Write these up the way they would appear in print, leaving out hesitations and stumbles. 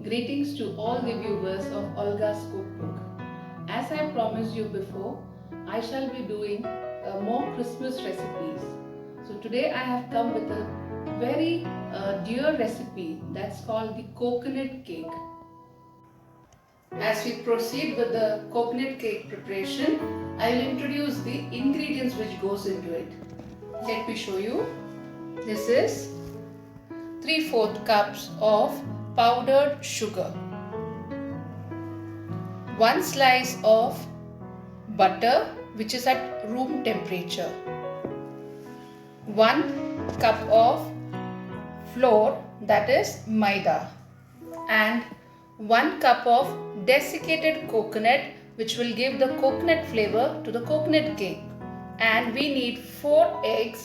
Greetings to all the viewers of Olga's Cookbook. As I promised you before, I shall be doing more Christmas recipes. So today I have come with a very dear recipe that's called the coconut cake. As we proceed with the coconut cake preparation, I will introduce the ingredients which goes into it. Let me show you. This is 3/4 cups of powdered sugar, 1 slice of butter which is at room temperature, 1 cup of flour that is maida, and 1 cup of desiccated coconut which will give the coconut flavor to the coconut cake, and we need 4 eggs.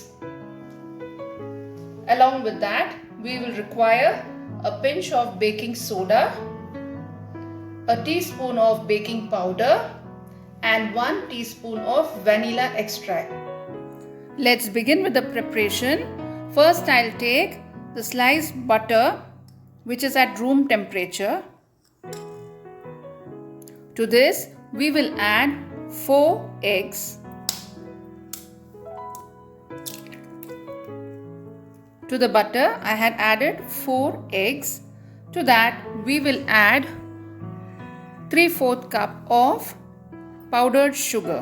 Along with that, we will require a pinch of baking soda, a teaspoon of baking powder, and 1 teaspoon of vanilla extract. Let's begin with the preparation. First, I'll take the sliced butter which is at room temperature. To this, we will add 4 eggs. To the butter, I had added 4 eggs. To that, we will add 3/4 cup of powdered sugar.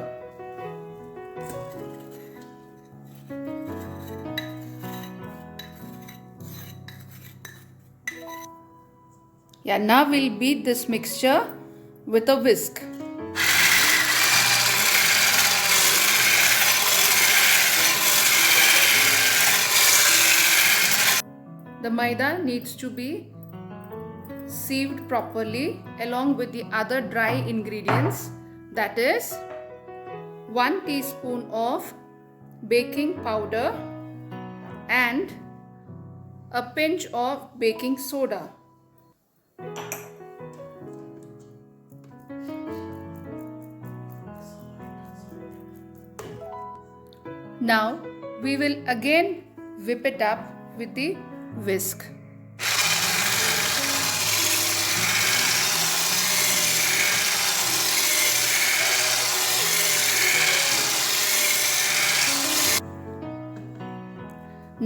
Now we'll beat this mixture with a whisk. The maida needs to be sieved properly along with the other dry ingredients, that is 1 teaspoon of baking powder and a pinch of baking soda. Now we will again whip it up with the whisk.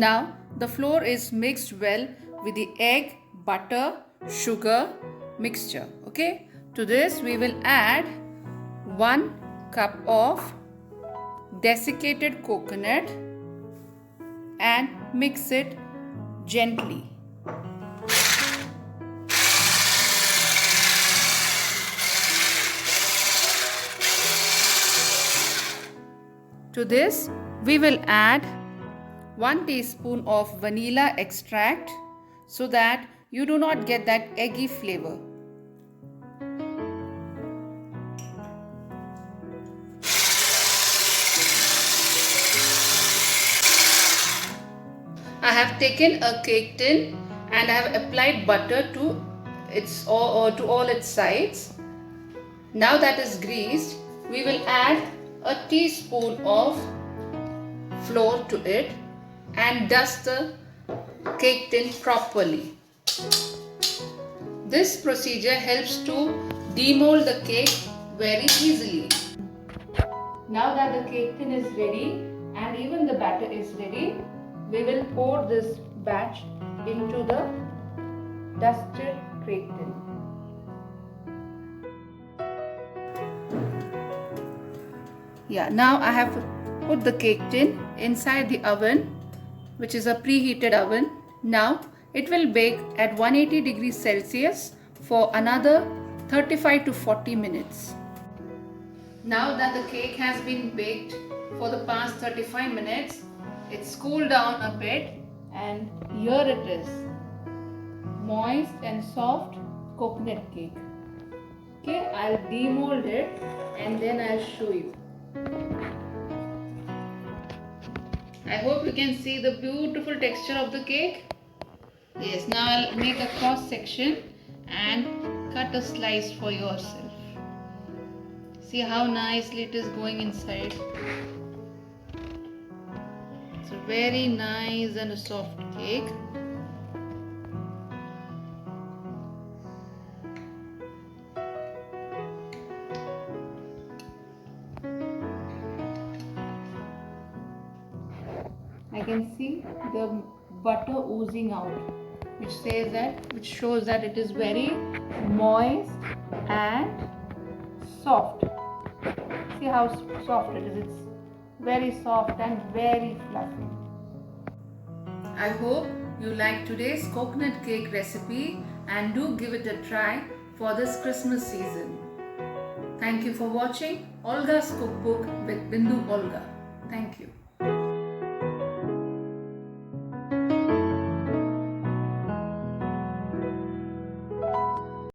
Now the flour is mixed well with the egg, butter, sugar mixture. Okay. To this we will add 1 cup of desiccated coconut and mix it gently. To this, we will add 1 teaspoon of vanilla extract so that you do not get that eggy flavor. I have taken a cake tin and I have applied butter to all its sides. Now that is greased, we will add a teaspoon of flour to it and dust the cake tin properly. This procedure helps to demold the cake very easily. Now that the cake tin is ready and even the batter is ready, we will pour this batch into the dusted cake tin. Now I have put the cake tin inside the oven, which is a preheated oven. Now it will bake at 180 degrees Celsius for another 35 to 40 minutes. Now that the cake has been baked for the past 35 minutes, it's cooled down a bit and here it is, moist and soft coconut cake. Okay, I'll demold it and then I'll show you. I hope you can see the beautiful texture of the cake. Yes, now I'll make a cross section and cut a slice for yourself. See how nicely it is going inside. It's a very nice and a soft cake. I can see the butter oozing out, which shows that it is very moist and soft. See how soft it is. It's very soft and very fluffy. I hope you like today's coconut cake recipe and do give it a try for this Christmas season. Thank you for watching Olga's Cookbook with Bindu Olga. Thank you.